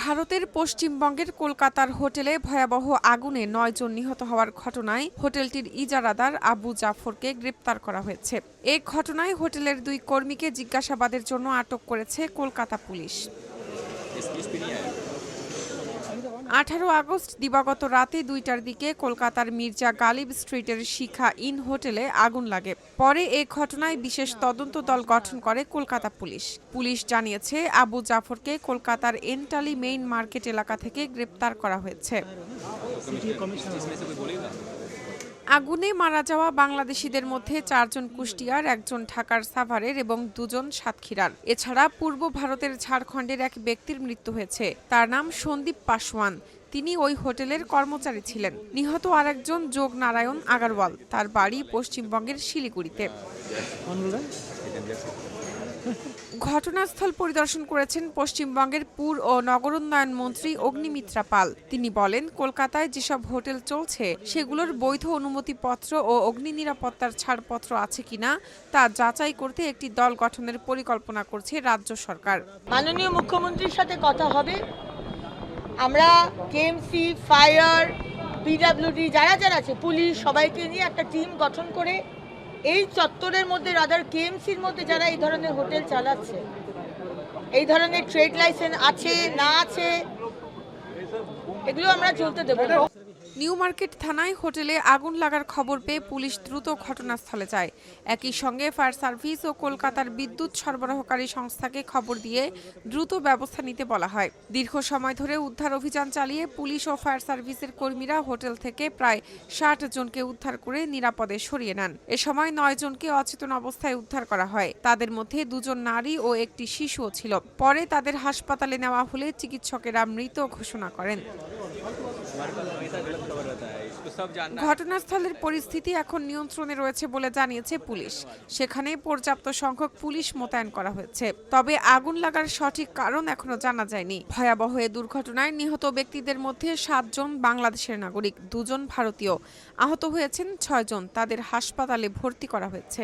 ভারতের পশ্চিমবঙ্গের কলকাতার হোটেলে ভয়াবহ আগুনে ৯ জন নিহত হওয়ার ঘটনায় হোটেলটির ইজারাদার আবু জাফরকে গ্রেপ্তার করা হয়েছে। এ ঘটনায় হোটেলের ২ কর্মীকে জিজ্ঞাসাবাদের জন্য আটক করেছে কলকাতা পুলিশ। ১৮ আগস্ট দিবাগত রাতে ২টার দিকে কলকাতার মির্জা গালিব স্ট্রিটের শিখা ইন হোটেলে আগুন লাগে। পরে এ ঘটনায় বিশেষ তদন্ত দল গঠন করে কলকাতা পুলিশ। পুলিশ জানিয়েছে, আবু জাফরকে কলকাতার এন্টালি মেইন মার্কেট এলাকা থেকে গ্রেপ্তার করা হয়েছে। আগুনে মারা যাওয়া বাংলাদেশিদের মধ্যে ৪ জন কুষ্টিয়ার, ১ জন ঢাকার সাভারের এবং ২ জন সাতক্ষীরার। এছাড়া পূর্ব ভারতের ঝাড়খণ্ডের এক ব্যক্তির মৃত্যু হয়েছে। তার নাম সন্দীপ পাসওয়ান। তিনি ওই হোটেলের কর্মচারী ছিলেন। নিহত আরেকজন যোগ নারায়ণ আগারওয়াল। তার বাড়ি পশ্চিমবঙ্গের শিলিগুড়িতে। ঘটনাস্থল পরিদর্শন করেছেন পশ্চিমবঙ্গের পুর ও নগরোন্নয়ন মন্ত্রী অগ্নিমিত্রা পাল। তিনি বলেন, কলকাতায় যেসব হোটেল চলছে সেগুলোর বৈধ অনুমতিপত্র ও অগ্নি নিরাপত্তার ছাড়পত্র আছে কিনা তা যাচাই করতে একটি দল গঠনের পরিকল্পনা করছে রাজ্য সরকার। মাননীয় মুখ্যমন্ত্রীর সাথে কথা হবে। আমরা কেএমসি, ফায়ার, পিডব্লিউডি যারা আছে, পুলিশ, সবাইকে নিয়ে একটা টিম গঠন করে এই চত্বরের মধ্যে, রাদার কেএমসির মধ্যে যারা এই ধরনের হোটেল চালাচ্ছে, এই ধরনের ট্রেড লাইসেন্স আছে না আছে, এগুলো আমরা চলতে দেব না। নিউ মার্কেট থানায় হোটেলে আগুন লাগার খবর পেয়ে পুলিশ দ্রুত ঘটনাস্থলে যায়। একই সঙ্গে ফায়ার সার্ভিস ও কলকাতার বিদ্যুৎ সরবরাহকারী সংস্থাকে খবর দিয়ে দ্রুত ব্যবস্থা নিতে বলা হয়। দীর্ঘ সময় ধরে উদ্ধার অভিযান চালিয়ে পুলিশ ও ফায়ার সার্ভিসের কর্মীরা হোটেল থেকে প্রায় ৬০ জনকে উদ্ধার করে নিরাপদে সরিয়ে নেন। এ সময় ৯ জনকে অচেতন অবস্থায় উদ্ধার করা হয়। তাদের মধ্যে ২ জন নারী ও একটি শিশুও ছিল। পরে তাদের হাসপাতালে নেওয়া হলে চিকিৎসকেরা মৃত ঘোষণা করেন। ঘটনাস্থলের পরিস্থিতি এখন নিয়ন্ত্রণে রয়েছে বলে জানিয়েছে পুলিশ। সেখানে পর্যাপ্ত সংখ্যক পুলিশ মোতায়েন করা হয়েছে। তবে আগুন লাগার সঠিক কারণ এখনো জানা যায়নি। ভয়াবহ এ দুর্ঘটনায় নিহত ব্যক্তিদের মধ্যে ৭ জন বাংলাদেশের নাগরিক, ২ জন ভারতীয়। আহত হয়েছেন ৬ জন। তাদের হাসপাতালে ভর্তি করা হয়েছে।